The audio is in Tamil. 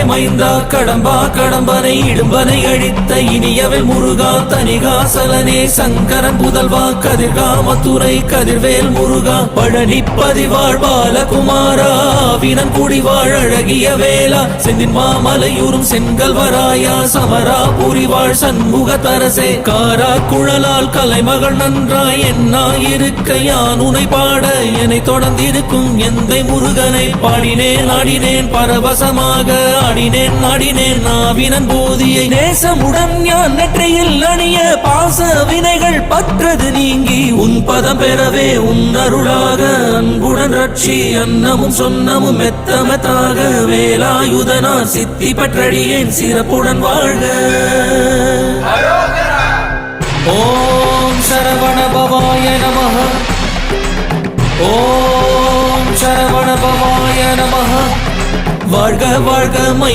மைந்தா கடம்பா கடம்பனை இடும்பனை அழித்த இனியவள் முருகா தனிகாசலனே சங்கரன் புதல்வா கதிர்காமத்துறை கதிர்வேல் முருகா பழனி பதிவாழ் பாலகுமாரா வினன் குடிவாழ் அழகிய வேளா செந்தின் மாமலையூரும் செங்கல்வராயா சமரா புரிவாழ் சண்முக தரசே காரா குழலால் கலைமகள் நன்றாய் என்னாயிருக்க யான் உனை பாட என்னை தொடர்ந்திருக்கும் எந்தை முருகனை பாடினேன் ஆடினேன் பரவசமாக ஆடினேன் ஆடினேன் நாவினன் போதியை நேசமுடன் ஞான் நெற்றியில் அணிய பாச வினைகள் பற்றது நீங்கி உன் பதம் பெறவே உன் அருளாக அன்புடன் ரட்சி அன்னமும் சொன்னமும் மெத்த மெத்தாக வேலாயுதனார் சித்தி பற்றடியேன் சிறப்புடன் வாழ்க. ஓம் சரவண பவாய நமஹ. ஓம் சரவண பவாய நமஹ. வாழ்க வாழ்க மை